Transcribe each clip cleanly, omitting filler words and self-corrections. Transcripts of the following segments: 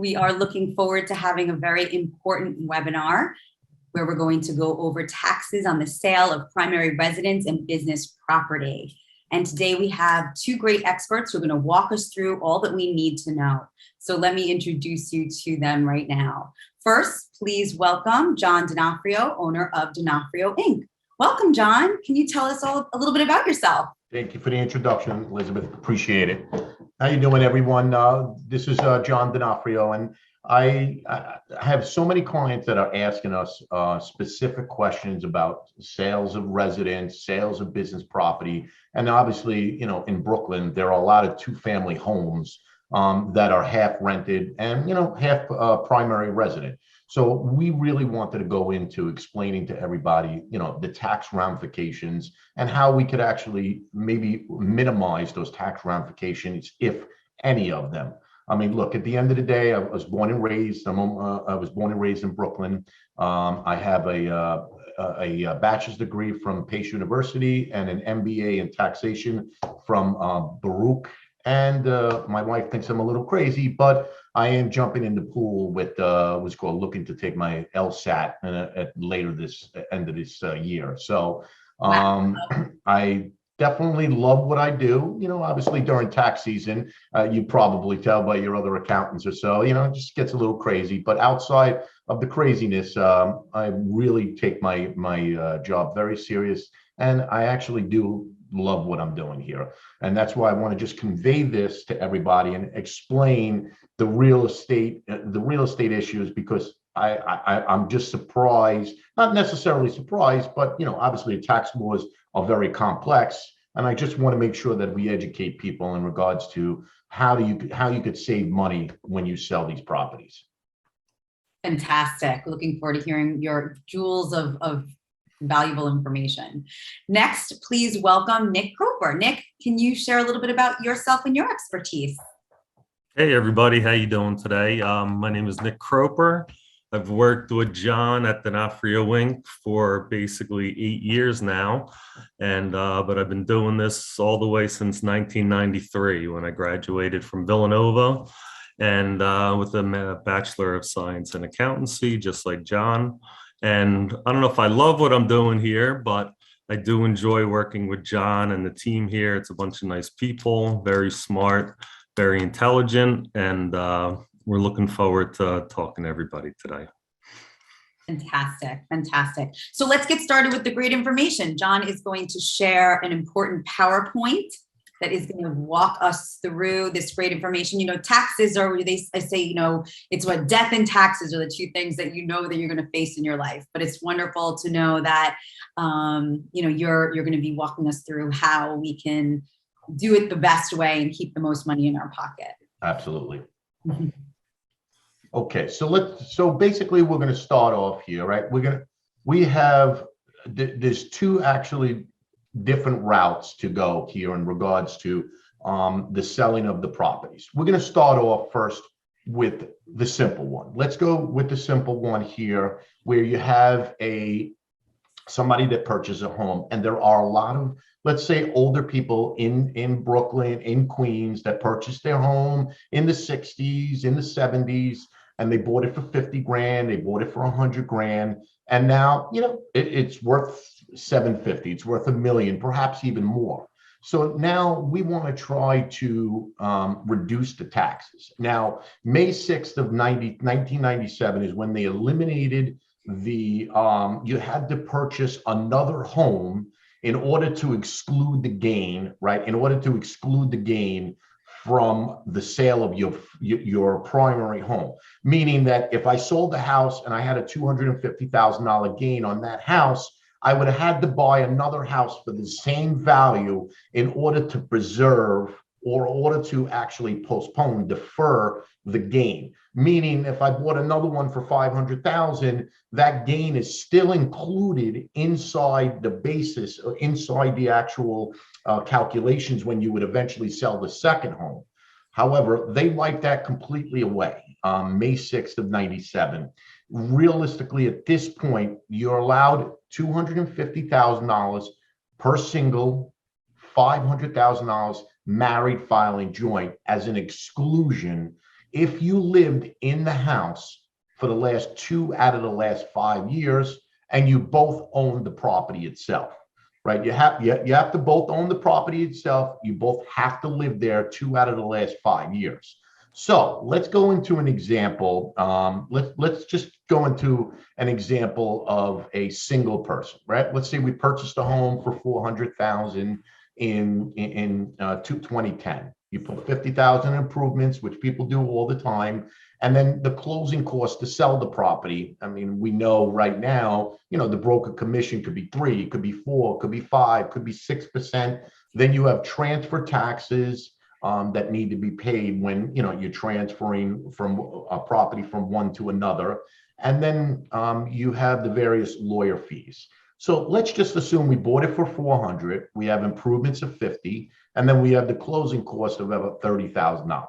We are looking forward to having a very important webinar where we're going to go over taxes on the sale of primary residence and business property. And today we have two great experts who are going to walk us through all that we need to know. So let me introduce you to them right now. First, please welcome John Donofrio, owner of Donofrio Inc. Welcome, John. Can you tell us a little bit about yourself? Thank you for the introduction, Elizabeth. Appreciate it. How you doing, everyone? This is John Donofrio, and I have so many clients that are asking us specific questions about sales of residence, sales of business property, and obviously, you know, in Brooklyn, there are a lot of two-family homes that are half rented and, you know, half primary resident. So we really wanted to go into explaining to everybody, you know, the tax ramifications and how we could actually maybe minimize those tax ramifications, if any of them. I mean, look, at the end of the day, I was born and raised. I was born and raised in Brooklyn. I have a bachelor's degree from Pace University and an MBA in taxation from Baruch. And my wife thinks I'm a little crazy, but I am jumping in the pool with what's called looking to take my LSAT at later this end of this year. So I definitely love what I do. You know, obviously during tax season, you probably tell by your other accountants or so, you know, it just gets a little crazy. But outside of the craziness, I really take my job very serious, and I actually do love what I'm doing here. And that's why I want to just convey this to everybody and explain the real estate issues, because I'm just surprised, not necessarily surprised, but, you know, obviously tax laws are very complex. And I just want to make sure that we educate people in regards to how you could save money when you sell these properties. Fantastic. Looking forward to hearing your jewels of valuable information. Next, please welcome Nick Kroeper. Nick, can you share a little bit about yourself and your expertise? Hey everybody, how you doing today? My name is Nick Kroeper. I've worked with John at Donofrio Inc. for basically 8 years now, and but I've been doing this all the way since 1993 when I graduated from Villanova, and with a Bachelor of Science in Accountancy, just like John. And I don't know if I love what I'm doing here, but I do enjoy working with John and the team here. It's a bunch of nice people, very smart, very intelligent, and we're looking forward to talking to everybody today. Fantastic, fantastic. So let's get started with the great information. John is going to share an important PowerPoint that is going to walk us through this great information. You know, taxes are, I say, you know, it's what death and taxes are the two things that you know that you're going to face in your life. But it's wonderful to know that, you know, you're going to be walking us through how we can do it the best way and keep the most money in our pocket. Absolutely. Okay, so basically we're going to start off here, right? There's two actually different routes to go here in regards to the selling of the properties. We're going to start off first with the simple one. Let's go with the simple one here, where you have somebody that purchases a home, and there are a lot of, let's say, older people in Brooklyn, in Queens, that purchased their home in the 60s, in the 70s, and they bought it for 50 grand, they bought it for 100 grand, and now, you know, it's worth 750, it's worth $1 million, perhaps even more. So now we want to try to reduce the taxes. Now, May 6th of 1997 is when they eliminated you had to purchase another home in order to exclude the gain, right? In order to exclude the gain from the sale of your primary home. Meaning that if I sold the house and I had a $250,000 gain on that house, I would have had to buy another house for the same value in order to preserve, or in order to actually postpone, defer the gain. Meaning if I bought another one for 500,000, that gain is still included inside the basis, or inside the actual calculations when you would eventually sell the second home. However, they wiped that completely away May 6th of 97. Realistically, at this point, you're allowed $250,000 per single, $500,000 married filing joint as an exclusion if you lived in the house for the last 2 out of the last 5 years and you both own the property itself, right? You have to both own the property itself. You both have to live there 2 out of the last 5 years. So let's go into an example. Let's just go into an example of a single person, right? Let's say we purchased a home for $400,000 in 2010. You put 50,000 improvements, which people do all the time, and then the closing cost to sell the property. I mean, we know right now, the broker commission could be 3, could be 4, could be 5, could be 6%. Then you have transfer taxes that need to be paid when you're transferring from a property from one to another, and then you have the various lawyer fees. So let's just assume we bought it for 400. We have improvements of 50, and then we have the closing cost of about $30,000.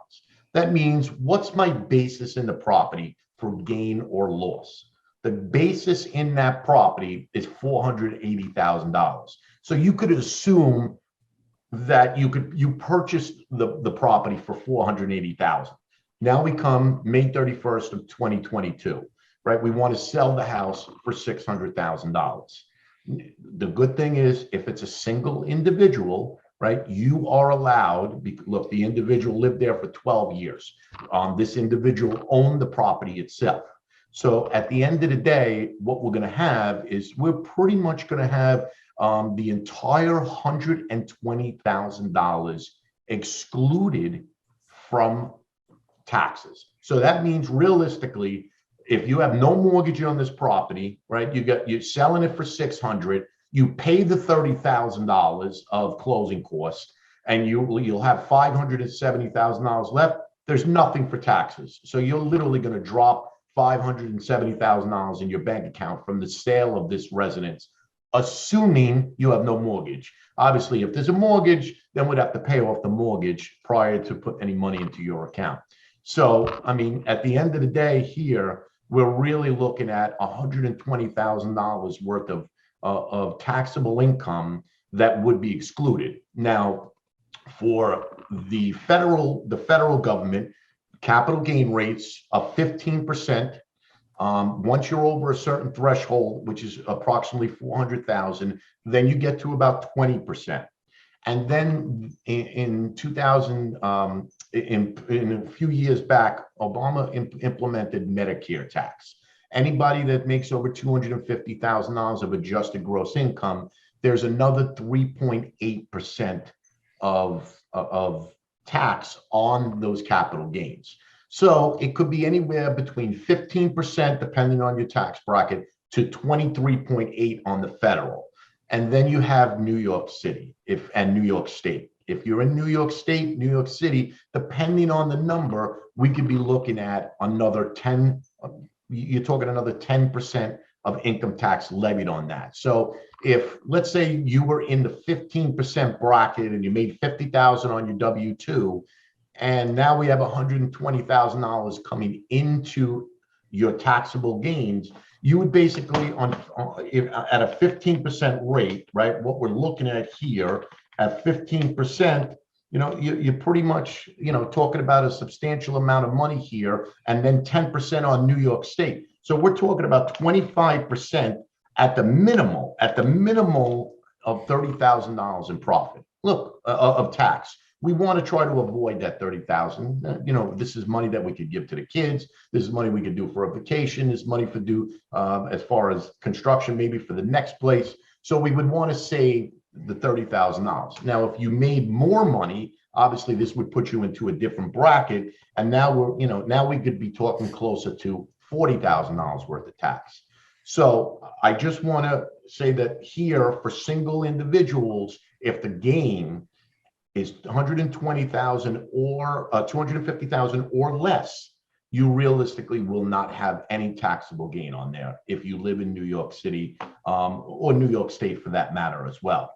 That means, what's my basis in the property for gain or loss? The basis in that property is $480,000. So you could assume that you purchased the property for $480,000. Now we come May 31st of 2022, right? We want to sell the house for $600,000. The good thing is, if it's a single individual, right, you are allowed, look, the individual lived there for 12 years. This individual owned the property itself. So at the end of the day, what we're going to have is, we're pretty much going to have the entire $120,000 excluded from taxes. So that means, realistically, if you have no mortgage on this property, right, you're selling it for $600,000, you pay the $30,000 of closing costs, and you'll have $570,000 left. There's nothing for taxes. So you're literally going to drop $570,000 in your bank account from the sale of this residence, assuming you have no mortgage. Obviously, if there's a mortgage, then we'd have to pay off the mortgage prior to put any money into your account. So, I mean, at the end of the day here, we're really looking at $120,000 worth of taxable income that would be excluded. Now, for the federal government, capital gain rates of 15%. Once you're over a certain threshold, which is approximately 400,000, then you get to about 20%. And then in a few years back, Obama implemented Medicare tax. Anybody that makes over $250,000 of adjusted gross income, there's another 3.8% of tax on those capital gains. So it could be anywhere between 15%, depending on your tax bracket, to 23.8% on the federal. And then you have New York City and New York State. If you're in New York State, New York City, depending on the number, we could be looking at another 10%. You're talking another 10% of income tax levied on that. So if, let's say, you were in the 15% bracket and you made $50,000 on your W-2, and now we have $120,000 coming into your taxable gains, you would basically, at a 15% rate, right? What we're looking at here at 15%, you're pretty much, talking about a substantial amount of money here, and then 10% on New York State. So we're talking about 25% at the minimal of $30,000 in profit. Look, of tax. We want to try to avoid that $30,000. This is money that we could give to the kids. This is money we could do for a vacation. This is money for as far as construction, maybe for the next place. So we would want to save the $30,000. Now, if you made more money, obviously this would put you into a different bracket. And now now we could be talking closer to $40,000 worth of tax. So I just want to say that here, for single individuals, if the gain is $120,000 or $250,000 or less, you realistically will not have any taxable gain on there if you live in New York City or New York State for that matter as well.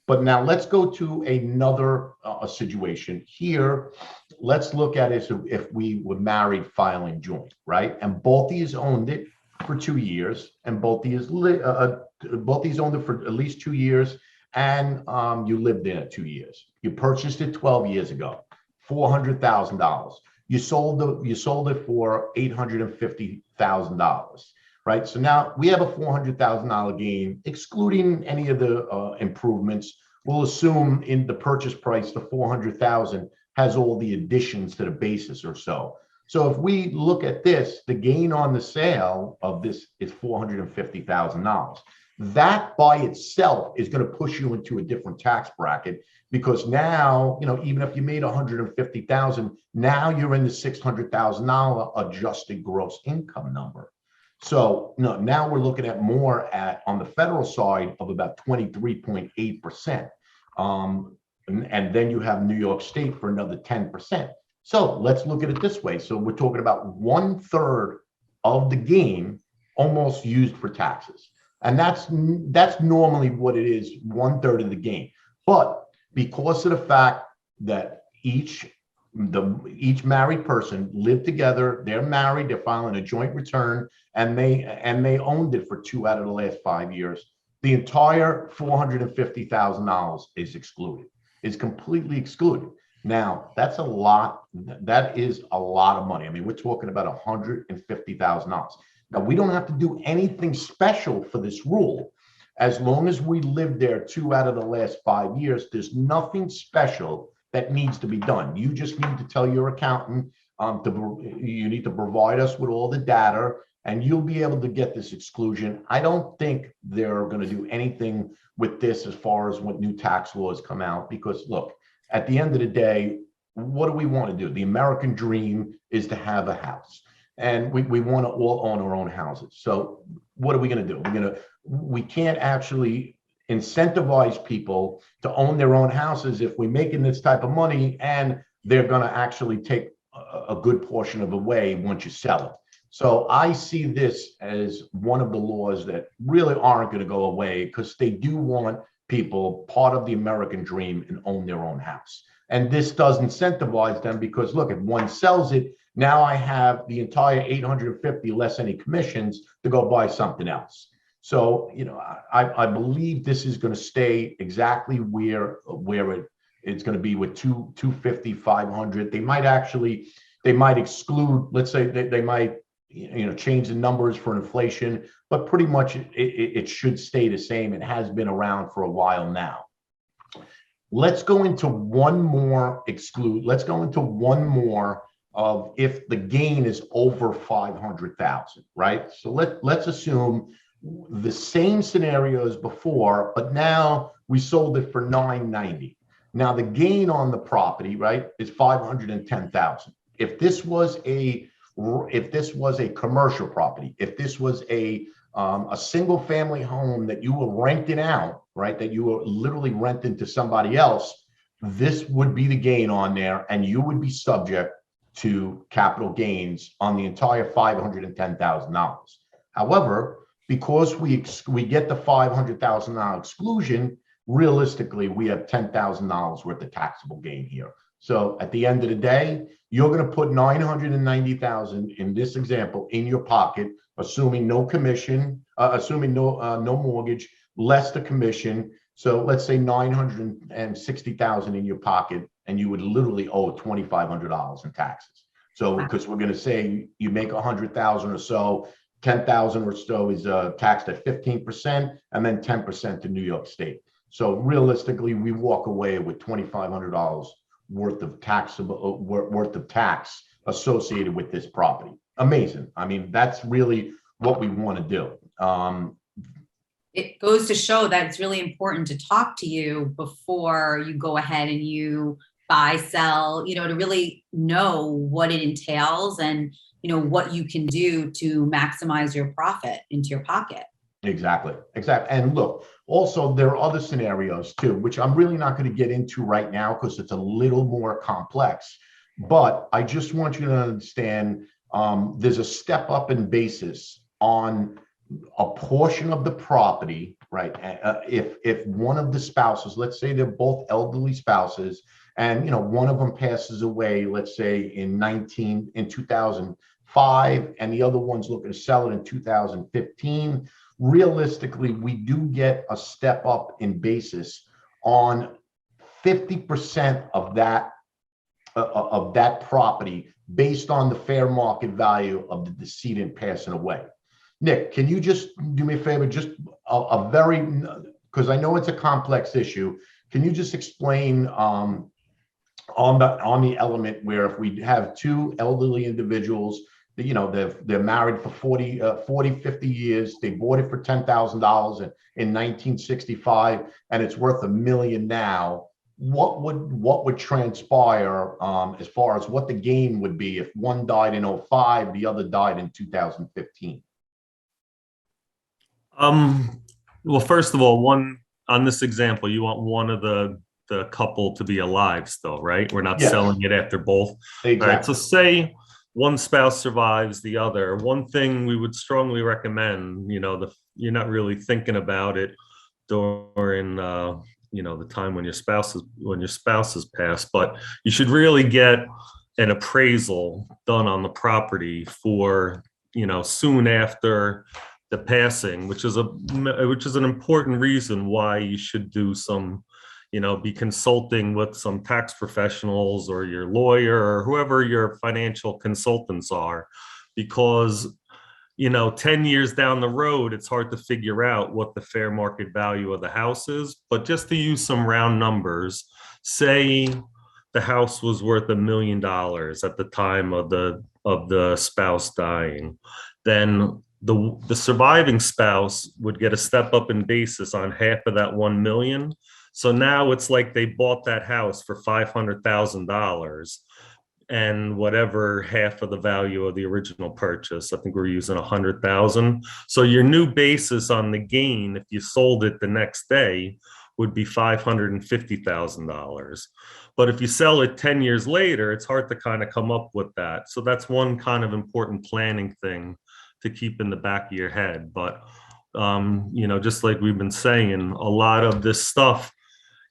But now let's go to another situation here. Let's look at it if we were married filing joint, right? And both of you owned it for 2 years, and both of you owned it for at least 2 years, and you lived in it 2 years. You purchased it 12 years ago, $400,000. you sold it for $850,000, right? So now we have a $400,000 gain, excluding any of the improvements. We'll assume in the purchase price, the $400,000 has all the additions to the basis or so. So if we look at this, the gain on the sale of this is $450,000. That by itself is going to push you into a different tax bracket, because now, even if you made $150,000, now you're in the $600,000 adjusted gross income number. So now we're looking at more on the federal side of about 23.8%. And then you have New York State for another 10%. So let's look at it this way. So we're talking about 1/3 of the gain almost used for taxes. And that's normally what it is, 1/3 of the gain. But because of the fact that each married person lived together, they're married, they're filing a joint return, and they owned it for 2 out of the last 5 years, the entire $450,000 is excluded, is completely excluded. Now, that's a lot. That is a lot of money. I mean, we're talking about $150,000. Now, we don't have to do anything special for this rule. As long as we live there 2 out of the last 5 years, there's nothing special that needs to be done. You just need to tell your accountant, you need to provide us with all the data, and you'll be able to get this exclusion. I don't think they're going to do anything with this as far as what new tax laws come out, because look, at the end of the day, what do we want to do? The American dream is to have a house, and we want to all own our own houses. So what are we going to do? We can't actually incentivize people to own their own houses if we're making this type of money, and they're going to actually take a good portion of it away once you sell it. So I see this as one of the laws that really aren't going to go away, because they do want people part of the American dream and own their own house. And this does incentivize them, because look, if one sells it, now I have the entire $850 less any commissions to go buy something else. So, I believe this is going to stay exactly where it's going to be with 250, 500. They might exclude, let's say they might, change the numbers for inflation, but pretty much it should stay the same. It has been around for a while now. Let's go into one more Let's go into one more of if the gain is over 500,000, right? So let's assume the same scenario as before, but now we sold it for $990. Now the gain on the property, right, is $510,000. If this was a commercial property, if this was a single family home that you were renting out, right, that you were literally renting to somebody else, this would be the gain on there, and you would be subject to capital gains on the entire $510,000. However, because we get the $500,000 exclusion, realistically, we have $10,000 worth of taxable gain here. So at the end of the day, you're going to put $990,000 in this example in your pocket, assuming no commission, assuming no mortgage, less the commission. So let's say $960,000 in your pocket, and you would literally owe $2,500 in taxes. So because we're going to say you make $100,000 or so, 10,000 or so is taxed at 15%, and then 10% to New York State. So realistically, we walk away with $2,500 worth of tax associated with this property. Amazing. I mean, that's really what we want to do. It goes to show that it's really important to talk to you before you go ahead and you buy, sell, to really know what it entails and, what you can do to maximize your profit into your pocket. Exactly. And look, also, there are other scenarios too, which I'm really not going to get into right now because it's a little more complex. But I just want you to understand there's a step up in basis on a portion of the property, right? If one of the spouses, let's say they're both elderly spouses, and one of them passes away, let's say in 2005, and the other one's looking to sell it in 2015. Realistically, we do get a step up in basis on 50% of that property based on the fair market value of the decedent passing away. Nick, can you just do me a favor, just a very, because I know it's a complex issue, can you just explain on the element where if we have two elderly individuals, you know, they're married for 50 years, they bought it for $10,000 in 1965, and it's worth $1 million now, what would transpire as far as what the gain would be if one died in 2005, the other died in 2015? Well, first of all, on this example, you want one of the couple to be alive still, right? We're not selling it after both. Exactly. All right. So say one spouse survives the other. One thing we would strongly recommend, you know, you're not really thinking about it during, you know, the time when your spouse has passed, but you should really get an appraisal done on the property for, you know, soon after the passing, which is an important reason why you should do some, you know, be consulting with some tax professionals or your lawyer or whoever your financial consultants are, because, you know, 10 years down the road, it's hard to figure out what the fair market value of the house is. But just to use some round numbers, say the house was worth $1 million at the time of the spouse dying, then the surviving spouse would get a step up in basis on half of that 1 million. So now it's like they bought that house for $500,000 and whatever half of the value of the original purchase. I think we're using 100,000. So your new basis on the gain, if you sold it the next day, would be $550,000. But if you sell it 10 years later, it's hard to kind of come up with that. So that's one kind of important planning thing to keep in the back of your head. But, you know, just like we've been saying, a lot of this stuff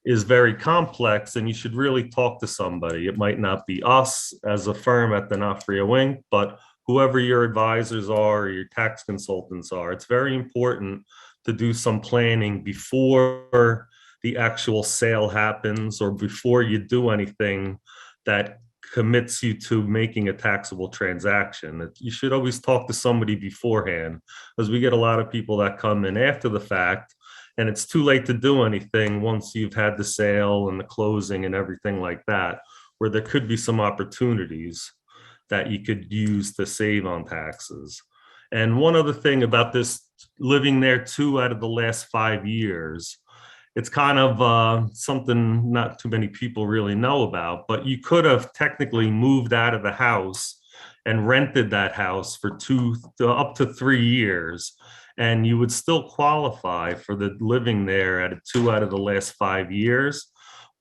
is very complex and you should really talk to somebody. It might not be us as a firm at Donofrio Inc, but whoever your advisors are or your tax consultants are. It's very important to do some planning before the actual sale happens or before you do anything that commits you to making a taxable transaction. You should always talk to somebody beforehand, because we get a lot of people that come in after the fact and it's too late to do anything once you've had the sale and the closing and everything like that, where there could be some opportunities that you could use to save on taxes. And one other thing about this, living there 2 out of the last 5 years, it's kind of something not too many people really know about, but you could have technically moved out of the house and rented that house for up to 3 years, and you would still qualify for the living there at 2 out of the last 5 years.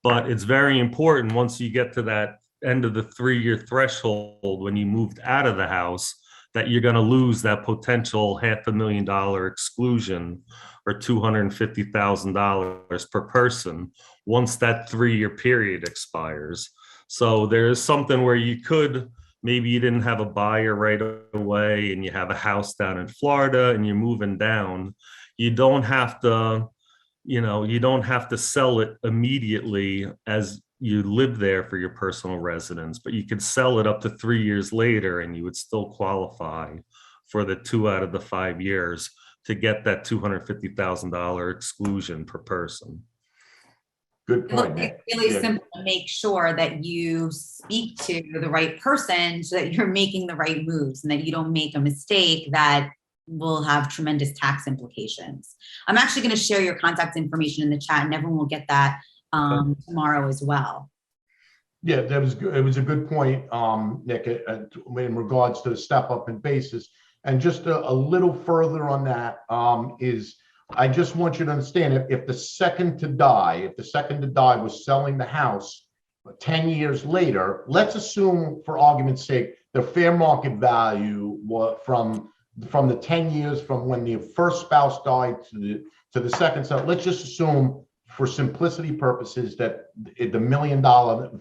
But it's very important once you get to that end of the 3-year threshold when you moved out of the house that you're going to lose that potential $500,000 exclusion or $250,000 per person once that 3-year period expires. So there is something where you could, maybe you didn't have a buyer right away and you have a house down in Florida and you're moving down. You don't have to, you know, you don't have to sell it immediately as you live there for your personal residence, but you could sell it up to 3 years later and you would still qualify for the 2 out of the 5 years to get that $250,000 exclusion per person. Good point. It's really simple to make sure that you speak to the right person so that you're making the right moves and that you don't make a mistake that will have tremendous tax implications. I'm actually going to share your contact information in the chat and everyone will get that tomorrow as well. Yeah, that was good. It was a good point, Nick, in regards to the step up in basis. And just a little further on that is, I just want you to understand, if the second to die was selling the house 10 years later, let's assume for argument's sake, the fair market value from the 10 years from when the first spouse died to the second spouse, let's just assume for simplicity purposes that the $1 million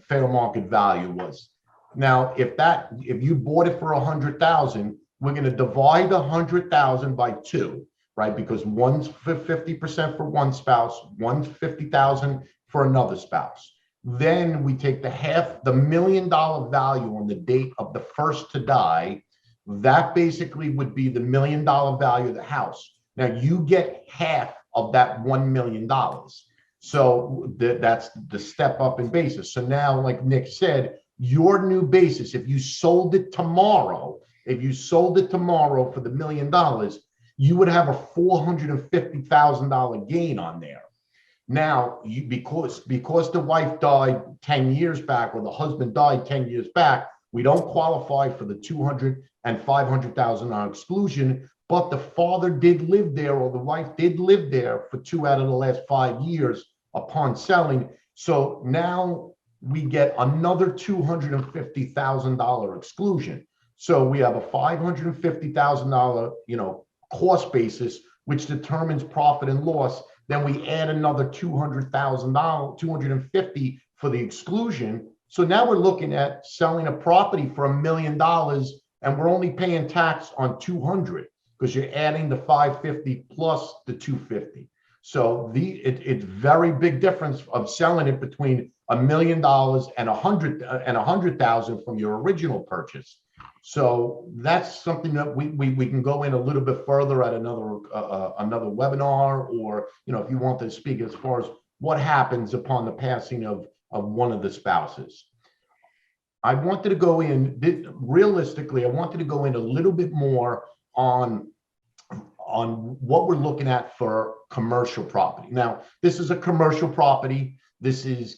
fair market value was. Now, if you bought it for 100,000, we're going to divide 100,000 by 2, right? Because one's 50% for one spouse, one's 50,000 for another spouse. Then we take the $500,000 value on the date of the first to die. That basically would be the $1 million value of the house. Now you get half of that $1 million. So that's the step up in basis. So now, like Nick said, your new basis, if you sold it tomorrow, for the $1 million, you would have a $450,000 gain on there. Now, because the wife died 10 years back or the husband died 10 years back, we don't qualify for the $200,000 and $500,000 exclusion, but the father did live there or the wife did live there for 2 out of the last 5 years upon selling. So now we get another $250,000 exclusion. So we have a $550,000, cost basis, which determines profit and loss. Then we add another $200,000, $250 for the exclusion. So now we're looking at selling a property for $1 million, and we're only paying tax on 200 because you're adding the 550 plus the 250. So it's very big difference of selling it between $1 million and 100,000 from your original purchase. So that's something that we can go in a little bit further at another webinar, or if you want to speak as far as what happens upon the passing of one of the spouses. I wanted to go in realistically. I wanted to go in a little bit more on what we're looking at for commercial property. Now, this is a commercial property.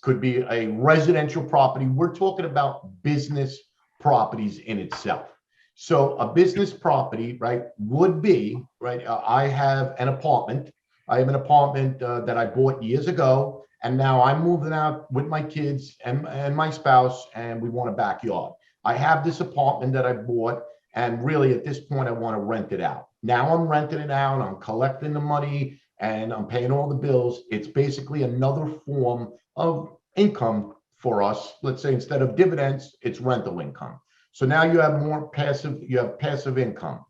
Could be a residential property. We're talking about business properties in itself. So a business property, right, would be, right, I have an apartment. That I bought years ago, and now I'm moving out with my kids and my spouse, and we want a backyard. I have this apartment that I bought, and really at this point, I want to rent it out. Now I'm renting it out, I'm collecting the money, and I'm paying all the bills. It's basically another form of income for us. Let's say instead of dividends, it's rental income. So now you have passive income,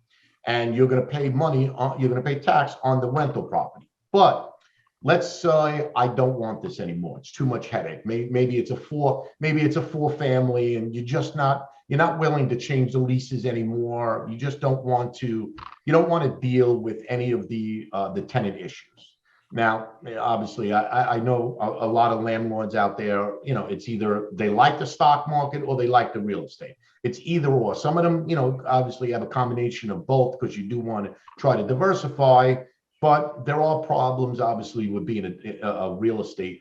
and you're going to pay you're going to pay tax on the rental property. But let's say I don't want this anymore. It's too much headache. Maybe it's a four family, and you're not willing to change the leases anymore. You just don't want to deal with any of the tenant issues. Now, obviously, I know a lot of landlords out there, it's either they like the stock market or they like the real estate. It's either or. Some of them, obviously have a combination of both because you do want to try to diversify. But there are problems, obviously, with being a real estate,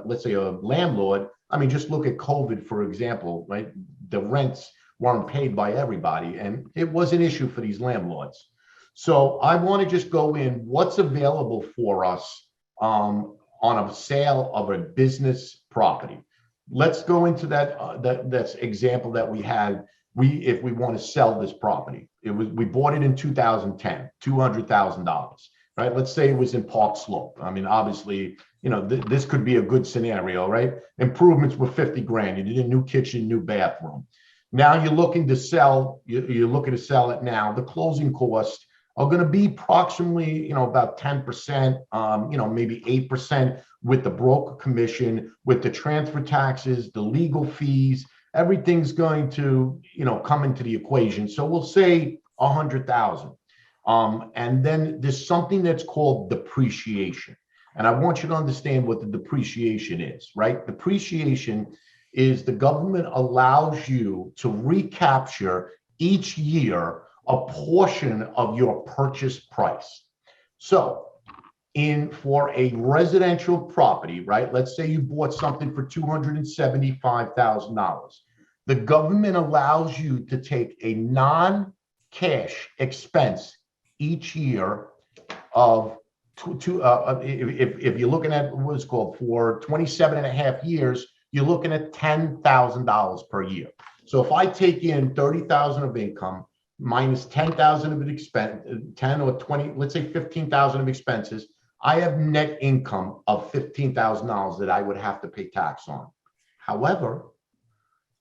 let's say a landlord. I mean, just look at COVID, for example, right? The rents weren't paid by everybody, and it was an issue for these landlords. So I want to just go in what's available for us on a sale of a business property. Let's go into that example that we had. If we want to sell this property, we bought it in 2010, $200,000. Right? Let's say it was in Park Slope. I mean, obviously, this could be a good scenario, right? Improvements were 50 grand. You did a new kitchen, new bathroom. Now you're looking to sell. You're looking to sell it now. The closing costs are going to be approximately, about 10%, maybe 8% with the broker commission, with the transfer taxes, the legal fees. Everything's going to, come into the equation. So we'll say 100,000. And then there's something that's called depreciation. And I want you to understand what the depreciation is, right? Depreciation is the government allows you to recapture each year a portion of your purchase price. So for a residential property, right? Let's say you bought something for $275,000. The government allows you to take a non-cash expense each year of if you're looking at what's called for 27 and a half years, you're looking at $10,000 per year. So if I take in 30,000 of income minus 10,000 of expense, 10 or 20, let's say 15,000 of expenses, I have net income of $15,000 that I would have to pay tax on. However,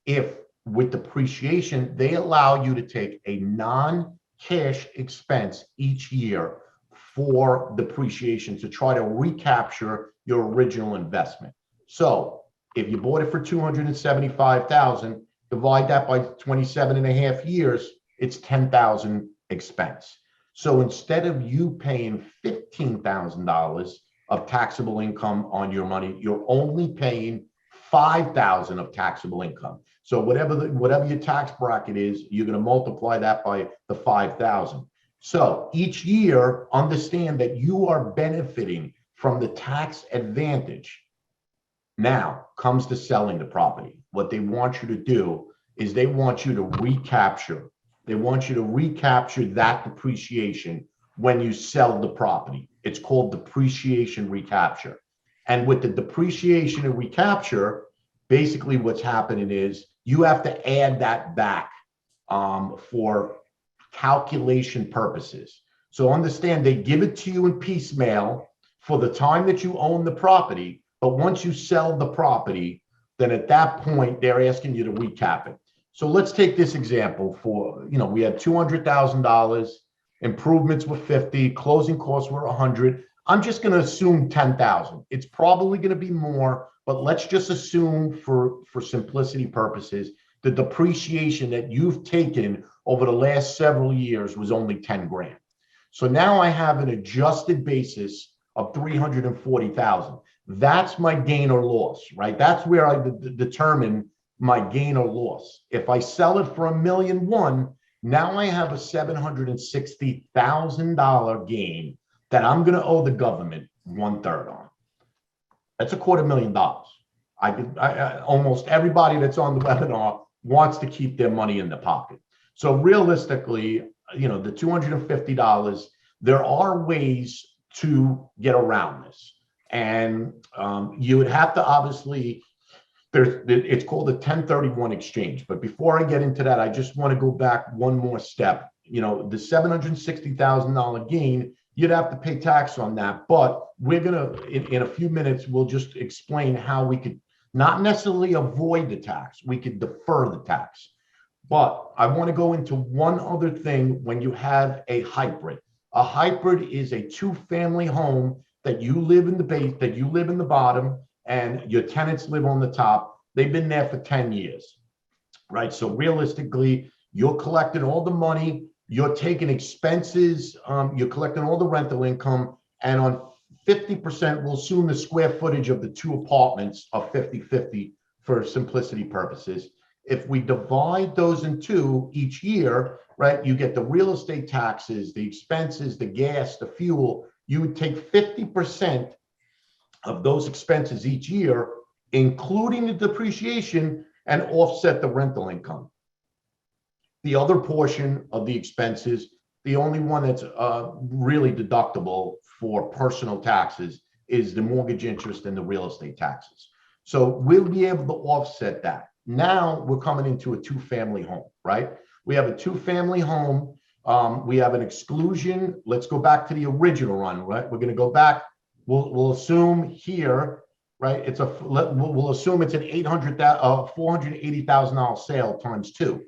if with depreciation, they allow you to take a non-cash expense each year for depreciation to try to recapture your original investment. So If you bought it for 275,000, divide that by 27 and a half years, it's 10,000 expense. So instead of you paying $15,000 of taxable income on your money, you're only paying 5,000 of taxable income. So whatever your tax bracket is, you're going to multiply that by the 5,000. So each year, understand that you are benefiting from the tax advantage. Now comes to selling the property. What they want you to do is they want you to recapture. They want you to recapture that depreciation when you sell the property. It's called depreciation recapture. And with the depreciation and recapture, basically what's happening is you have to add that back for calculation purposes. So understand they give it to you in piecemeal for the time that you own the property, but once you sell the property, then at that point, they're asking you to recap it. So let's take this example for, we had $200,000, improvements were 50, closing costs were 100. I'm just going to assume 10,000. It's probably going to be more, but let's just assume for simplicity purposes, the depreciation that you've taken over the last several years was only 10 grand. So now I have an adjusted basis of 340,000. That's my gain or loss, right? That's where I determine my gain or loss. If I sell it for $1.1 million, now I have a $760,000 gain that I'm going to owe the government 1/3 on. That's $250,000. Almost everybody that's on the webinar wants to keep their money in the pocket. So realistically, the $250, there are ways to get around this. And you would have to obviously, it's called a 1031 exchange. But before I get into that, I just want to go back one more step. The $760,000 gain, you'd have to pay tax on that. But we're going to, in a few minutes, we'll just explain how we could not necessarily avoid the tax. We could defer the tax. But I want to go into one other thing when you have a hybrid. A hybrid is a two-family home that you live in the base, that you live in the bottom, and your tenants live on the top. They've been there for 10 years, right? So realistically, you're collecting all the money, you're taking expenses, you're collecting all the rental income, and on 50%, we'll assume the square footage of the two apartments are 50-50 for simplicity purposes. If we divide those in two each year, right, you get the real estate taxes, the expenses, the gas, the fuel. You would take 50% of those expenses each year, including the depreciation, and offset the rental income. The other portion of the expenses, the only one that's really deductible for personal taxes is the mortgage interest and the real estate taxes. So we'll be able to offset that. Now we're coming into a two-family home, right? We have a two-family home. We have an exclusion. Let's go back to the original run, right? We're going to go back. We'll assume here, right? We'll assume it's an $480,000 sale times two.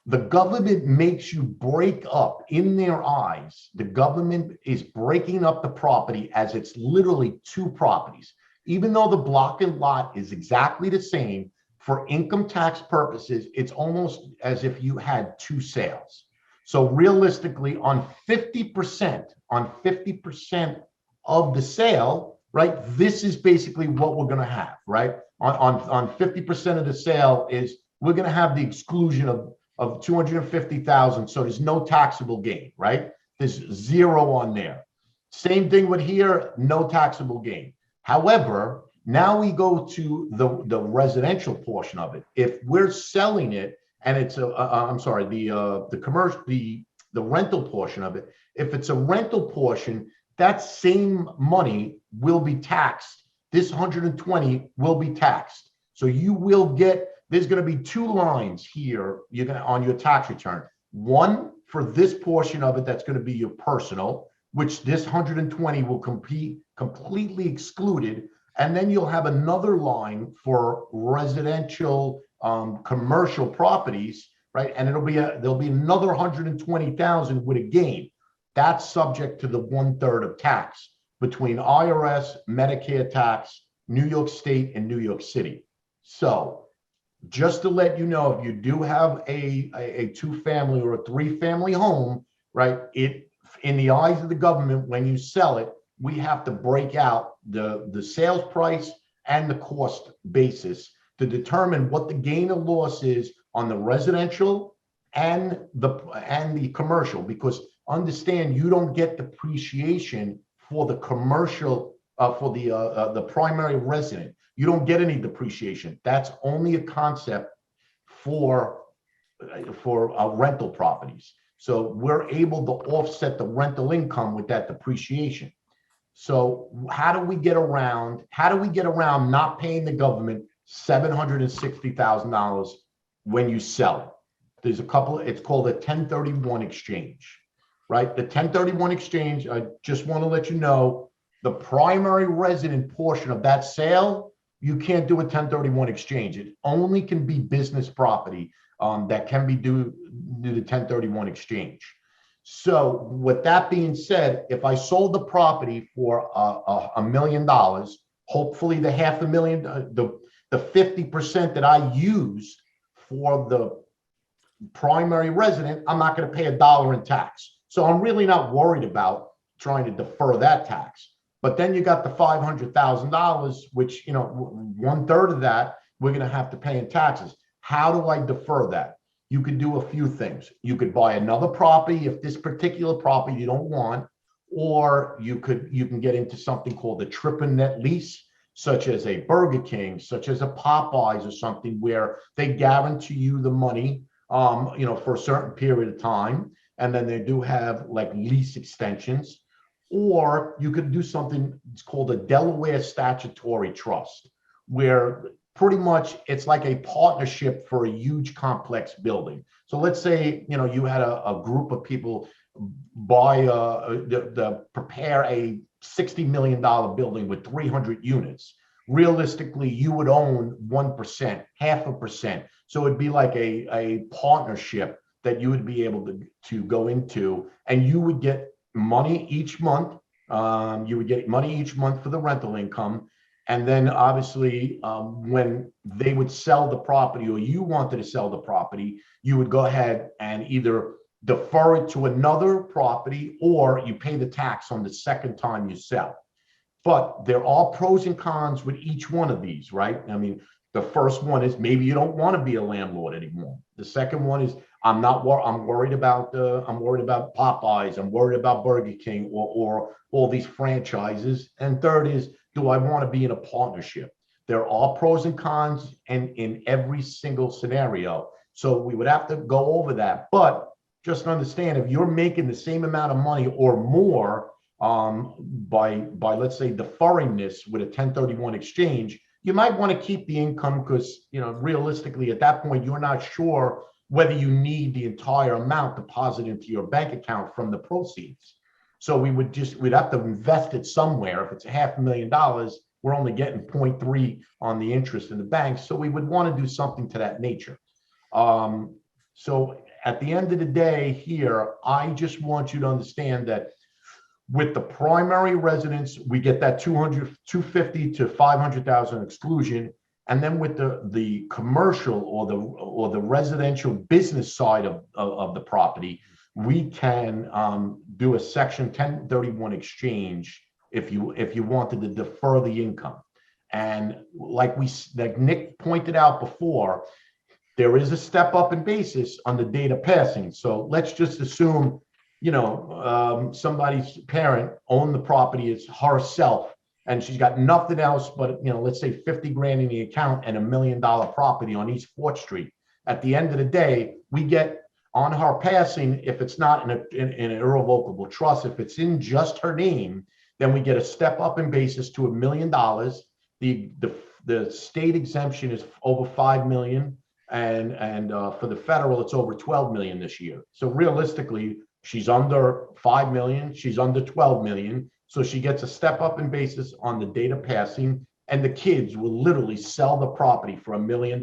The government makes you break up in their eyes. The government is breaking up the property as it's literally two properties. Even though the block and lot is exactly the same, for income tax purposes, it's almost as if you had two sales. So realistically, on 50% of the sale, right, this is basically what we're going to have, right? On 50% of the sale is we're going to have the exclusion of 250,000. So there's no taxable gain, right? There's zero on there. Same thing with here, no taxable gain. However, now we go to the residential portion of it. If we're selling it and it's the commercial, the rental portion of it, if it's a rental portion, that same money will be taxed. This 120 will be taxed. So you will get, there's going to be two lines here you're going to, on your tax return. One for this portion of it that's going to be your personal, which this 120 will completely excluded. And then you'll have another line for residential, commercial properties, right? And there'll be another 120,000 with a gain. That's subject to the 1/3 of tax between IRS, Medicare tax, New York State, and New York City. So just to let you know, if you do have a two-family or a three-family home, right, it, in the eyes of the government, when you sell it, we have to break out the sales price and the cost basis to determine what the gain or loss is on the residential and the commercial, because understand, you don't get depreciation for the commercial, for the primary resident. You don't get any depreciation. That's only a concept for rental properties. So we're able to offset the rental income with that depreciation. So how do we get around not paying the government $760,000 when you sell it? There's a couple, it's called a 1031 exchange, right? The 1031 exchange, I just want to let you know, the primary resident portion of that sale, you can't do a 1031 exchange. It only can be business property that can be do the 1031 exchange. So with that being said, if I sold the property for $1 million, hopefully the $500,000, the 50% that I used for the primary resident, I'm not going to pay $1 in tax. So I'm really not worried about trying to defer that tax. But then you got the $500,000, which, you know, 1/3 of that we're going to have to pay in taxes. How do I defer that? You could do a few things. You could buy another property if this particular property you don't want, or you can get into something called a triple net lease, such as a Burger King, such as a Popeyes or something, where they guarantee you the money, you know, for a certain period of time. And then they do have like lease extensions. Or you could do something, it's called a Delaware Statutory Trust, where pretty much it's like a partnership for a huge complex building. So let's say, you know, you had a group of people buy, prepare a $60 million building with 300 units. Realistically, you would own 1%, 0.5%. So it'd be like a partnership that you would be able to go into, and you would get money each month. You would get money each month for the rental income. And then obviously, when they would sell the property, or you wanted to sell the property, you would go ahead and either defer it to another property, or you pay the tax on the second time you sell. But there are pros and cons with each one of these, right? I mean, the first one is maybe you don't want to be a landlord anymore. The second one is I'm worried about Popeyes, I'm worried about Burger King, or all these franchises. And third is, do I want to be in a partnership? There are pros and cons in every single scenario. So we would have to go over that. But just understand, if you're making the same amount of money or more by let's say deferring this with a 1031 exchange, you might want to keep the income, because, you know, realistically at that point you're not sure whether you need the entire amount deposited into your bank account from the proceeds. So we'd have to invest it somewhere. If it's $500,000, we're only getting 0.3 on the interest in the bank. So we would want to do something to that nature. So at the end of the day here, I just want you to understand that with the primary residence, we get that 250 to 500,000 exclusion. And then with the commercial or the residential business side of the property, we can do a section 1031 exchange if you wanted to defer the income. And like Nick pointed out before, there is a step up in basis on the date of passing. So let's just assume, you know, somebody's parent owned the property, it's herself, and she's got nothing else but, you know, let's say 50 grand in the account and $1 million property on East 4th Street. At the end of the day, we get on her passing, if it's not in an irrevocable trust, if it's in just her name, then we get a step up in basis to $1 million. The state exemption is over 5 million, and for the federal, it's over 12 million this year. So realistically, she's under 5 million, she's under 12 million. So she gets a step up in basis on the date of passing, and the kids will literally sell the property for $1 million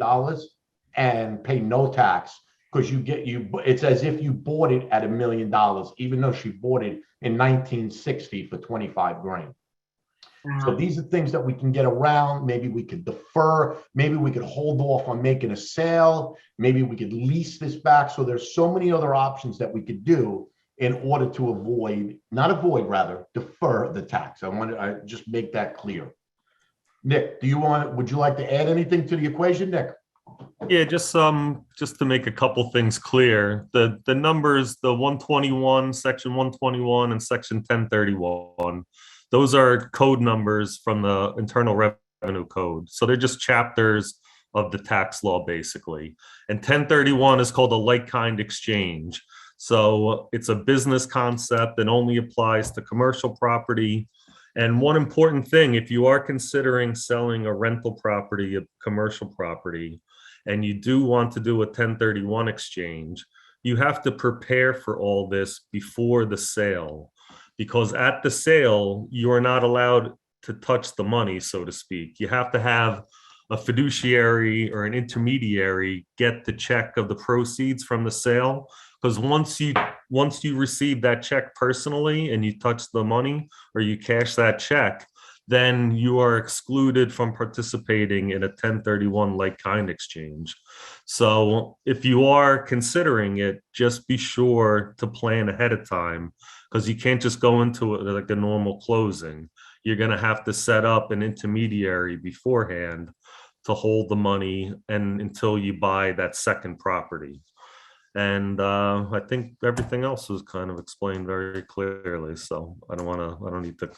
and pay no tax, because it's as if you bought it at $1 million, even though she bought it in 1960 for 25 grand. So Wow. these are things that we can get around. Maybe we could defer, maybe we could hold off on making a sale, maybe we could lease this back. So there's so many other options that we could do in order to rather defer the tax. I just make that clear. Nick, would you like to add anything to the equation, Nick? Yeah, just to make a couple things clear, the numbers, the 121, section 121 and section 1031, those are code numbers from the Internal Revenue Code. So they're just chapters of the tax law, basically. And 1031 is called a like-kind exchange. So it's a business concept and only applies to commercial property. And one important thing, if you are considering selling a rental property, a commercial property, and you do want to do a 1031 exchange, you have to prepare for all this before the sale, because at the sale, you are not allowed to touch the money, so to speak. You have to have a fiduciary or an intermediary get the check of the proceeds from the sale, because once you receive that check personally and you touch the money or you cash that check, then you are excluded from participating in a 1031 like-kind exchange. So if you are considering it, just be sure to plan ahead of time, because you can't just go into it like a normal closing. You're going to have to set up an intermediary beforehand to hold the money and until you buy that second property. And I think everything else was kind of explained very clearly. So I don't need to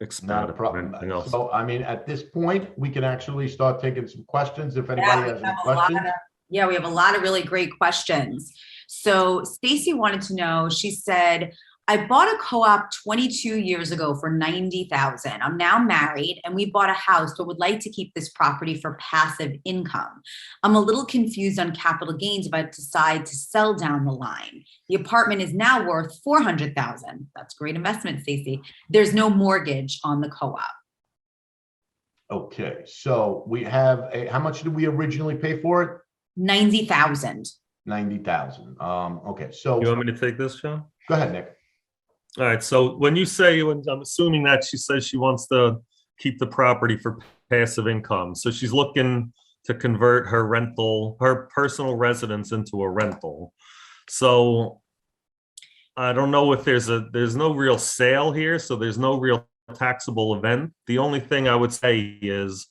expand Not a on problem. anything else. So, I mean, at this point, we can actually start taking some questions if Yeah, anybody we has any have a lot questions. we have a lot of really great questions. So Stacy wanted to know, she said, I bought a co-op 22 years ago for $90,000. I'm now married and we bought a house, but would like to keep this property for passive income. I'm a little confused on capital gains if I decide to sell down the line. The apartment is now worth $400,000. That's great investment, Stacy. There's no mortgage on the co-op. Okay, so we have how much did we originally pay for it? 90,000. 90,000. Okay, so You want me to take this, John? go ahead, Nick. All right. So when I'm assuming that she says she wants to keep the property for passive income. So she's looking to convert her personal residence into a rental. So I don't know if there's no real sale here. So there's no real taxable event. The only thing I would say is,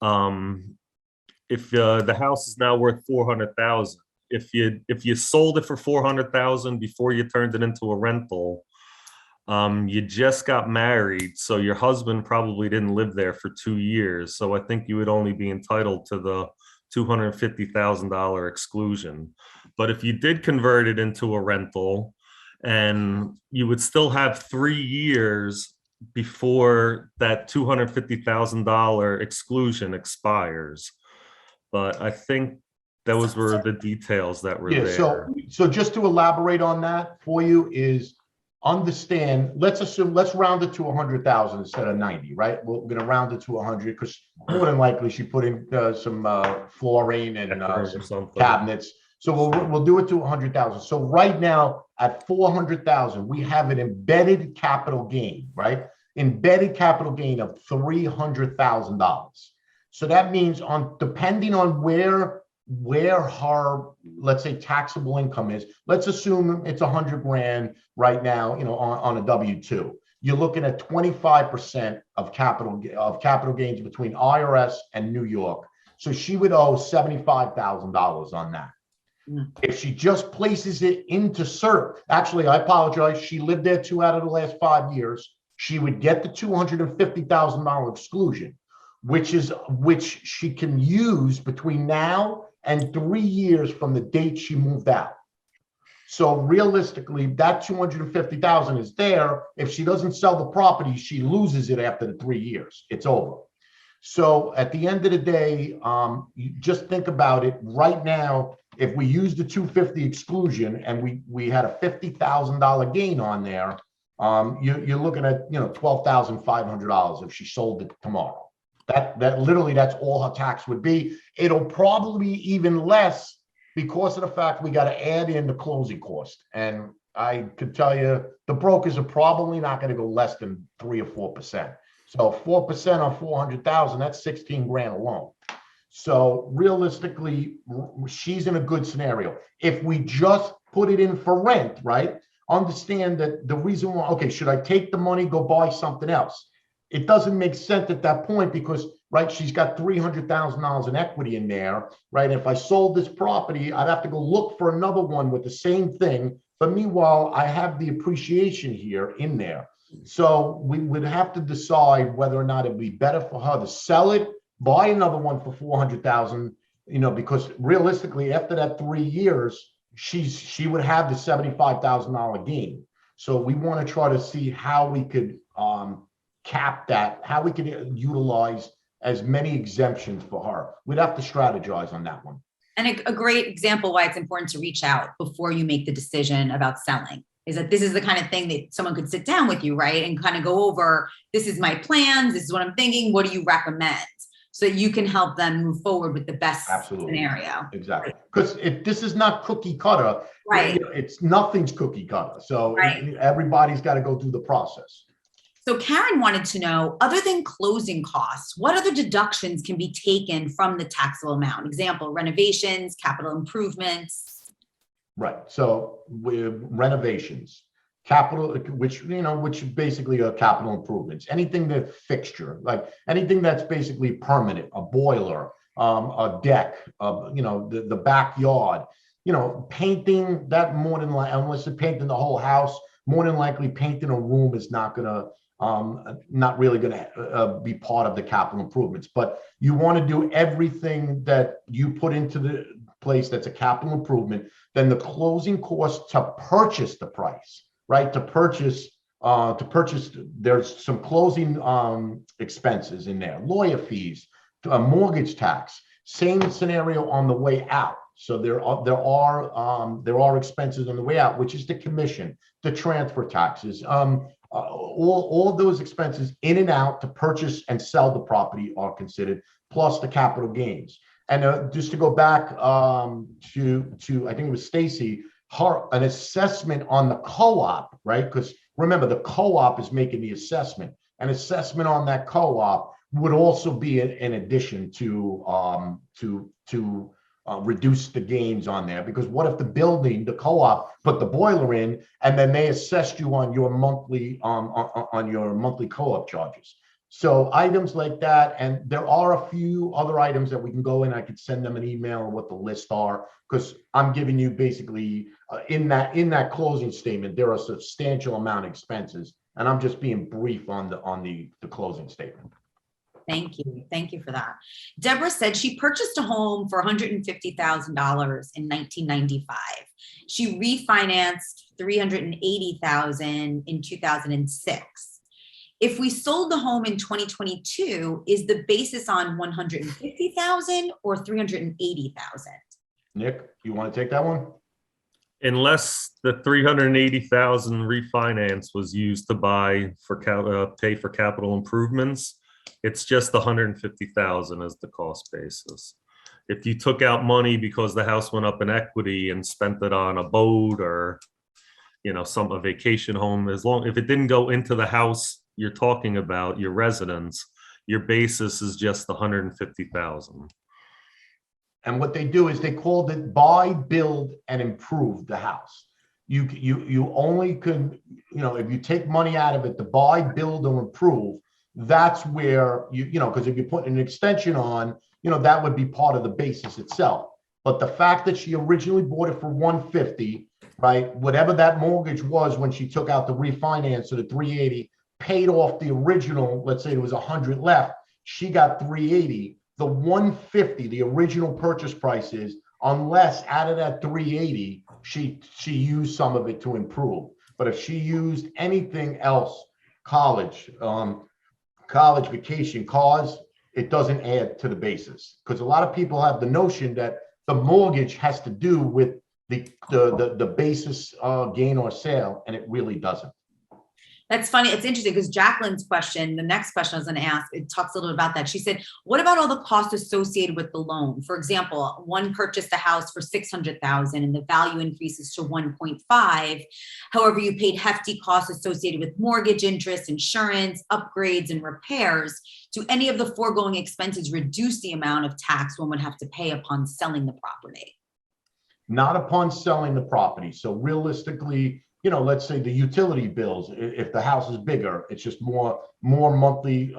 if the house is now worth 400,000, if you sold it for 400,000 before you turned it into a rental, you just got married, so your husband probably didn't live there for 2 years. So I think you would only be entitled to the $250,000 exclusion. But if you did convert it into a rental, and you would still have 3 years before that $250,000 exclusion expires. But I think those were the details that were Yeah, there. so just to elaborate on that for you is understand, let's round it to 100,000 instead of 90, right? We're going to round it to 100 because more than likely she put in some flooring and some cabinets. So we'll do it to 100,000. So right now at 400,000, we have an embedded capital gain, right? Embedded capital gain of $300,000. So that means depending on where her, let's say, taxable income is, let's assume it's 100 grand right now, on a W-2. You're looking at 25% of capital gains between IRS and New York. So she would owe $75,000 on that. If she just places it into CERT, actually, I apologize, she lived there 2 out of the last 5 years, she would get the $250,000 exclusion, which she can use between now and 3 years from the date she moved out. So realistically, that 250,000 is there. If she doesn't sell the property, she loses it after the 3 years. It's over. So at the end of the day, you just think about it right now. If we use the 250 exclusion and we had a $50,000 gain on there, you're looking at $12,500 if she sold it tomorrow. That literally, that's all her tax would be. It'll probably be even less because of the fact we got to add in the closing cost. And I could tell you the brokers are probably not going to go less than 3 or 4%. So 4% on 400,000, that's 16 grand alone. So realistically, she's in a good scenario. If we just put it in for rent, right? Understand that the reason why, okay, should I take the money, go buy something else? It doesn't make sense at that point because, right, she's got $300,000 in equity in there, right? If I sold this property, I'd have to go look for another one with the same thing. But meanwhile, I have the appreciation here in there. So we would have to decide whether or not it'd be better for her to sell it, buy another one for 400,000, because realistically, after that 3 years, she would have the $75,000 gain. So we want to try to see how we could cap that, how we could utilize as many exemptions for her. We'd have to strategize on that one. And a great example why it's important to reach out before you make the decision about selling is that this is the kind of thing that someone could sit down with you, right? And kind of go over, this is my plans, this is what I'm thinking, what do you recommend? So that you can help them move forward with the best scenario. Exactly. Because if this is not cookie cutter, right? It's nothing's cookie cutter. So everybody's got to go through the process. So Karen wanted to know, other than closing costs, what other deductions can be taken from the taxable amount? Example, renovations, capital improvements. Right. So with renovations, capital, which basically are capital improvements, anything that fixture, like anything that's basically permanent, a boiler, a deck, the backyard, painting that more than likely, unless you're painting the whole house, more than likely painting a room is not really going to be part of the capital improvements. But you want to do everything that you put into the place that's a capital improvement. Then the closing costs to purchase the price, right? To purchase, there's some closing expenses in there, lawyer fees, mortgage tax. Same scenario on the way out. So there are expenses on the way out, which is the commission, the transfer taxes, all of those expenses in and out to purchase and sell the property are considered, plus the capital gains. And just to go back to I think it was Stacy, an assessment on the co-op, right? Because remember, the co-op is making the assessment. An assessment on that co-op would also be in addition to reduce the gains on there. Because what if the co-op put the boiler in and then they assessed you on your monthly co-op charges? So items like that, and there are a few other items that we can go in. I could send them an email of what the list are, because I'm giving you basically in that closing statement there are a substantial amount of expenses, and I'm just being brief on the closing statement. Thank you. Thank you for that. Deborah said she purchased a home for $150,000 in 1995. She refinanced $380,000 in 2006. If we sold the home in 2022, is the basis on $150,000 or $380,000? Nick, you want to take that one? Unless the $380,000 refinance was used to pay for capital improvements, it's just $150,000 as the cost basis. If you took out money because the house went up in equity and spent it on a boat or a vacation home, if it didn't go into the house you're talking about, your residence, your basis is just $150,000. And what they do is they called it buy, build, and improve the house. You only can, if you take money out of it to buy, build, or improve, that's where because if you put an extension on, that would be part of the basis itself. But the fact that she originally bought it for $150,000, right? Whatever that mortgage was when she took out the refinance, so the $380,000 paid off the original. Let's say there was $100,000 left. She got $380,000. The $150,000, the original purchase price is, unless out of that $380,000, she used some of it to improve. But if she used anything else, college vacation, cars, it doesn't add to the basis. Because a lot of people have the notion that the mortgage has to do with the basis gain or sale, and it really doesn't. That's funny. It's interesting because Jacqueline's question, the next question I was going to ask, it talks a little bit about that. She said, what about all the costs associated with the loan? For example, one purchased a house for $600,000 and the value increases to 1.5. However, you paid hefty costs associated with mortgage interest, insurance, upgrades, and repairs. Do any of the foregoing expenses reduce the amount of tax one would have to pay upon selling the property? Not upon selling the property. So realistically, let's say the utility bills, if the house is bigger, it's just more monthly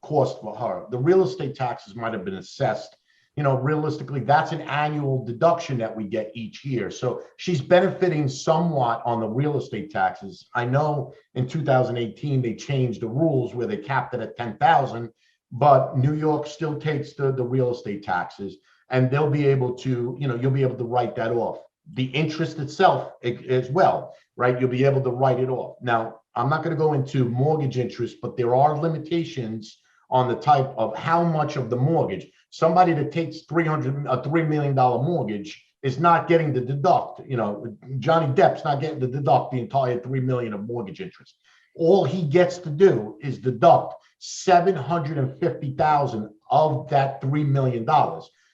cost for her. The real estate taxes might have been assessed. Realistically, that's an annual deduction that we get each year. So she's benefiting somewhat on the real estate taxes. I know in 2018, they changed the rules where they capped it at 10,000, but New York still takes the real estate taxes, and they'll be able to, you'll be able to write that off. The interest itself as well, right? You'll be able to write it off. Now, I'm not going to go into mortgage interest, but there are limitations on the type of how much of the mortgage. Somebody that takes $3 million mortgage is not getting to deduct. Johnny Depp's not getting to deduct the entire $3 million of mortgage interest. All he gets to do is deduct $750,000 of that $3 million.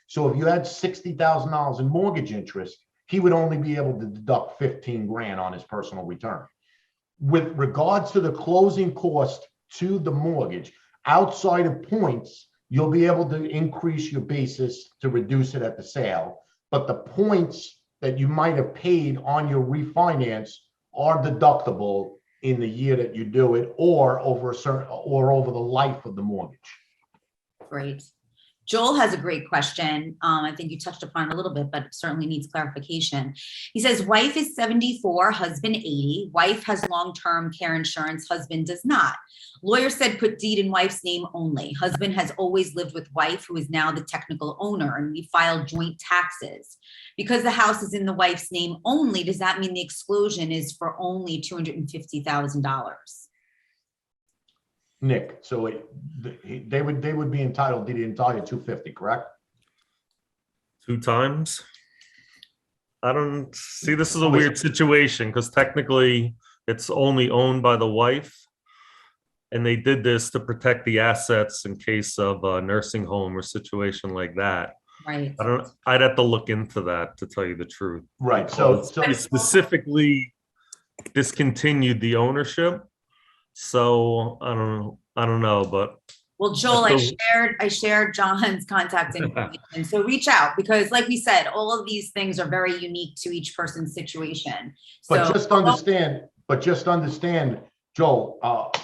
So if you had $60,000 in mortgage interest, he would only be able to deduct 15 grand on his personal return. With regards to the closing cost to the mortgage, outside of points, you'll be able to increase your basis to reduce it at the sale. But the points that you might have paid on your refinance are deductible in the year that you do it, or over the life of the mortgage. Great. Joel has a great question. I think you touched upon it a little bit, but it certainly needs clarification. He says, wife is 74, husband 80. Wife has long-term care insurance, husband does not. Lawyer said put deed in wife's name only. Husband has always lived with wife, who is now the technical owner, and we filed joint taxes. Because the house is in the wife's name only, does that mean the exclusion is for only $250,000? Nick, so they would be entitled to the entire 250, correct? 2 times. I don't see, this is a weird situation because technically it's only owned by the wife, and they did this to protect the assets in case of a nursing home or situation like that. Right. I'd have to look into that, to tell you the truth. Right. So it specifically discontinued the ownership. So I don't know, but well, Joel, I shared John's contact information. So reach out, because like we said, all of these things are very unique to each person's situation. But just understand, Joel,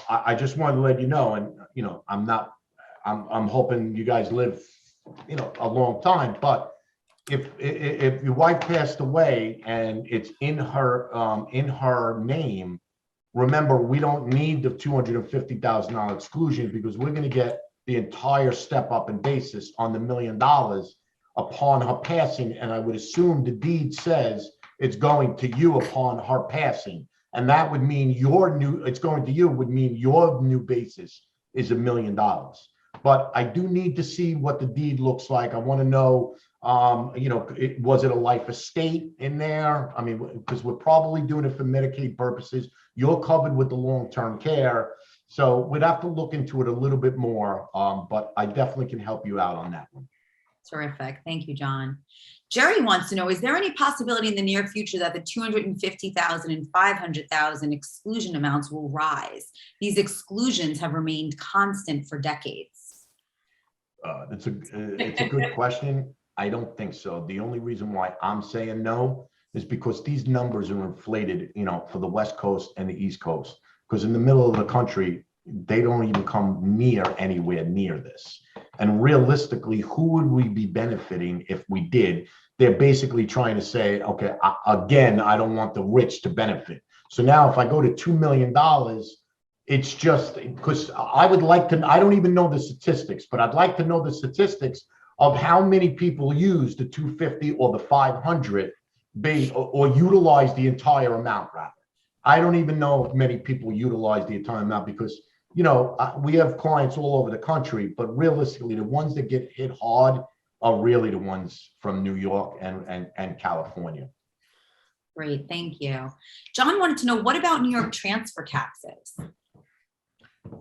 I just wanted to let you know, and I'm hoping you guys live, a long time, but if your wife passed away and it's in her name, remember, we don't need the $250,000 exclusion, because we're going to get the entire step up in basis on the $1 million upon her passing. And I would assume the deed says it's going to you upon her passing. And that would mean it's going to you would mean your new basis is $1 million. But I do need to see what the deed looks like. I want to know, was it a life estate in there? I mean, because we're probably doing it for Medicaid purposes. You're covered with the long-term care. So we'd have to look into it a little bit more, but I definitely can help you out on that one. Terrific. Thank you, John. Jerry wants to know, is there any possibility in the near future that the $250,000 and $500,000 exclusion amounts will rise? These exclusions have remained constant for decades. It's a good question. I don't think so. The only reason why I'm saying no is because these numbers are inflated, for the West Coast and the East Coast. Because in the middle of the country, they don't even come anywhere near this. And realistically, who would we be benefiting if we did? They're basically trying to say, okay, again, I don't want the rich to benefit. So now if I go to $2 million, it's just because I would like to, I don't even know the statistics, but I'd like to know the statistics of how many people use the 250 or the 500 or utilize the entire amount, rather. I don't even know if many people utilize the entire amount, because we have clients all over the country, but realistically, the ones that get hit hard are really the ones from New York and California. Great, thank you. John wanted to know, what about New York transfer taxes?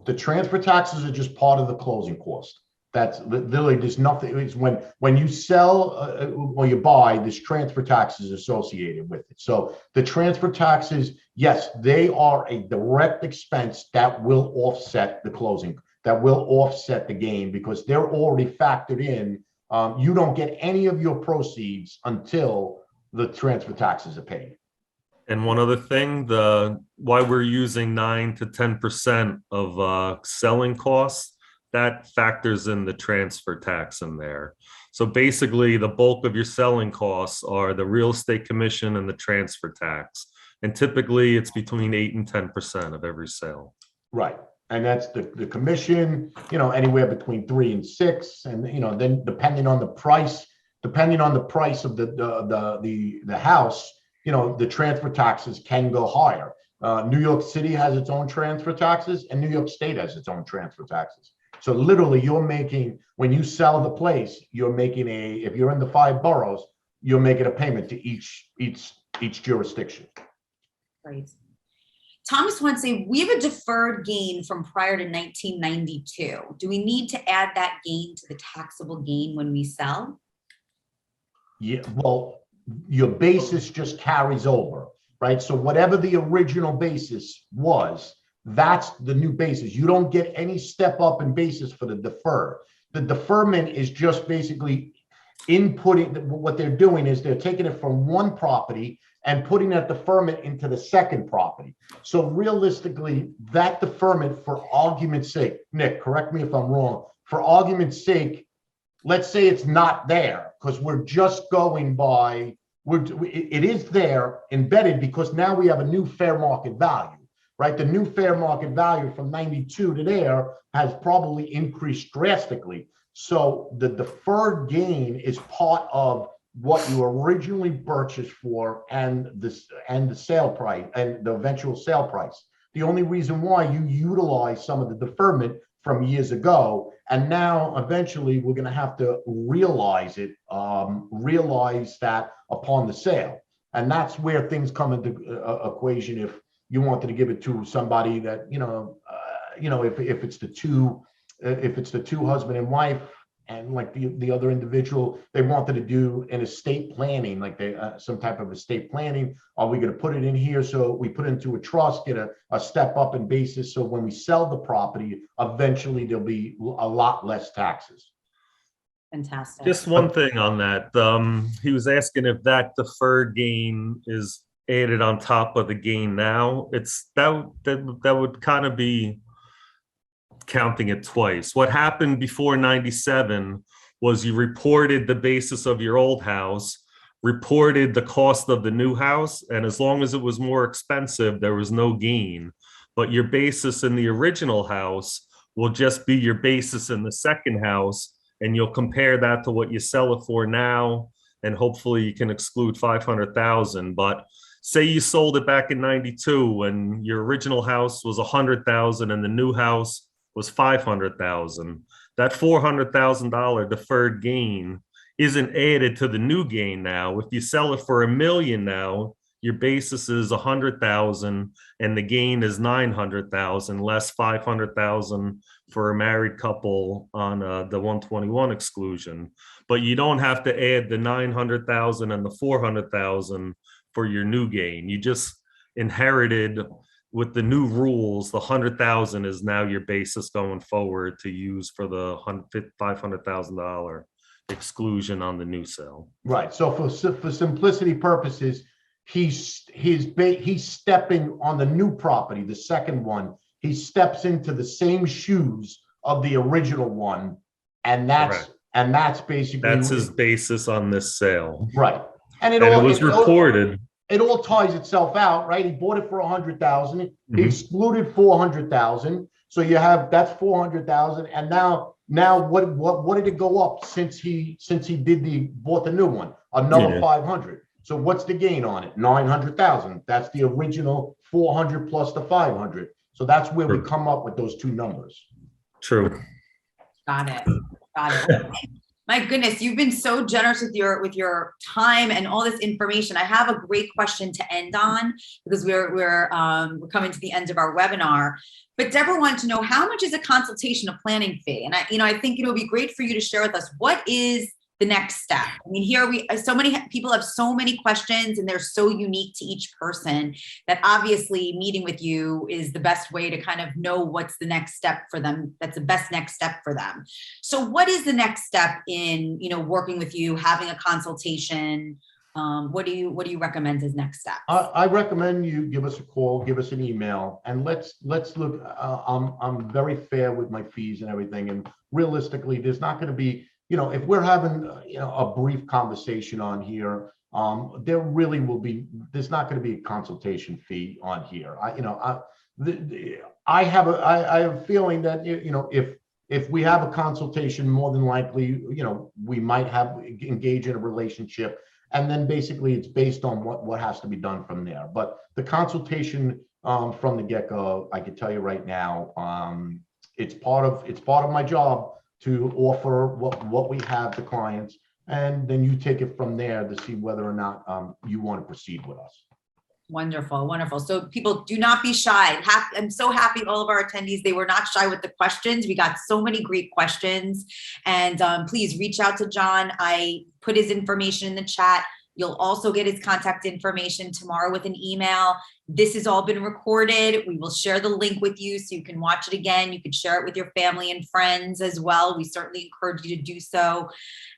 The transfer taxes are just part of the closing cost. That's literally, there's nothing, it's when you sell or you buy, this transfer tax is associated with it. So the transfer taxes, yes, they are a direct expense that will offset the closing, that will offset the gain because they're already factored in. You don't get any of your proceeds until the transfer taxes are paid. And one other thing, why we're using 9 to 10% of selling costs, that factors in the transfer tax in there. So basically, the bulk of your selling costs are the real estate commission and the transfer tax. And typically, it's between 8 and 10% of every sale. Right. And that's the commission, anywhere between 3 and 6. And, then depending on the price of the house, the transfer taxes can go higher. New York City has its own transfer taxes and New York State has its own transfer taxes. So literally when you sell the place, you're making if you're in the 5 boroughs, you're making a payment to each jurisdiction. Right. Thomas wants to say, we have a deferred gain from prior to 1992. Do we need to add that gain to the taxable gain when we sell? Yeah, well, your basis just carries over, right? So whatever the original basis was, that's the new basis. You don't get any step up in basis for the deferred. The deferment is just basically inputting. What they're doing is they're taking it from one property and putting that deferment into the second property. So realistically, that deferment, for argument's sake, Nick, correct me if I'm wrong, for argument's sake, let's say it's not there because we're just going by, it is there embedded because now we have a new fair market value. Right, the new fair market value from 92 to there has probably increased drastically. So the deferred gain is part of what you originally purchased for and the sale price and the eventual sale price. The only reason why you utilize some of the deferment from years ago, and now eventually we're going to have to realize that upon the sale, and that's where things come into equation. If you wanted to give it to somebody that, if it's the two husband and wife, and like the other individual, they wanted to do an estate planning, like some type of estate planning. Are we going to put it in here? So we put it into a trust, get a step up in basis. So when we sell the property, eventually there'll be a lot less taxes. Fantastic. Just one thing on that. He was asking if that deferred gain is added on top of the gain now. That would kind of be counting it twice. What happened before 97 was you reported the basis of your old house, reported the cost of the new house, and as long as it was more expensive, there was no gain. But your basis in the original house will just be your basis in the second house, and you'll compare that to what you sell it for now, and hopefully you can exclude 500,000. But say you sold it back in 92 and your original house was 100,000 and the new house was 500,000. That $400,000 deferred gain isn't added to the new gain now. If you sell it for $1 million now, your basis is 100,000 and the gain is 900,000, less 500,000 for a married couple on the 121 exclusion. But you don't have to add the 900,000 and the 400,000 for your new gain. You just inherited with the new rules. The 100,000 is now your basis going forward to use for the $500,000 exclusion on the new sale. Right. So for simplicity purposes, he's stepping on the new property, the second one. He steps into the same shoes of the original one, and that's basically his basis on this sale. Right. And it was reported. It all ties itself out, right? He bought it for 100,000. He excluded 400,000. So you have that's 400,000. And now what did it go up since he bought the new one? Another 500. So what's the gain on it? 900,000. That's the original 400 plus the 500. So that's where we come up with those two numbers. True. Got it. My goodness, you've been so generous with your time and all this information. I have a great question to end on because we're coming to the end of our webinar. But Deborah wanted to know, how much is a consultation a planning fee? And I think it would be great for you to share with us, what is the next step? I mean, so many people have so many questions and they're so unique to each person that obviously meeting with you is the best way to kind of know what's the next step for them. That's the best next step for them. So what is the next step in, working with you, having a consultation? What do you recommend as next steps? I recommend you give us a call, give us an email, and let's look. I'm very fair with my fees and everything, and realistically, there's not going to be, if we're having a brief conversation on here, there really will be. There's not going to be a consultation fee on here. I have a feeling that if we have a consultation, more than likely, we might engage in a relationship. And then basically it's based on what has to be done from there. But the consultation from the get-go, I can tell you right now, it's part of my job to offer what we have to clients, and then you take it from there to see whether or not you want to proceed with us. Wonderful, wonderful. So people, do not be shy. I'm so happy all of our attendees, they were not shy with the questions. We got so many great questions, and please reach out to John. I put his information in the chat. You'll also get his contact information tomorrow with an email. This has all been recorded. We will share the link with you so you can watch it again. You can share it with your family and friends as well. We certainly encourage you to do so.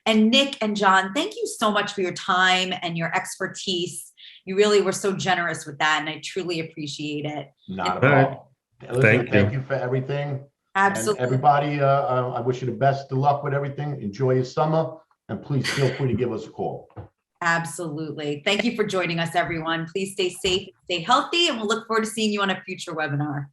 And Nick and John, thank you so much for your time and your expertise. You really were so generous with that, and I truly appreciate it. Not a problem. Elizabeth, thank you for everything. Absolutely. And everybody, I wish you the best of luck with everything. Enjoy your summer, and please feel free to give us a call. Absolutely. Thank you for joining us, everyone. Please stay safe, stay healthy, and we'll look forward to seeing you on a future webinar.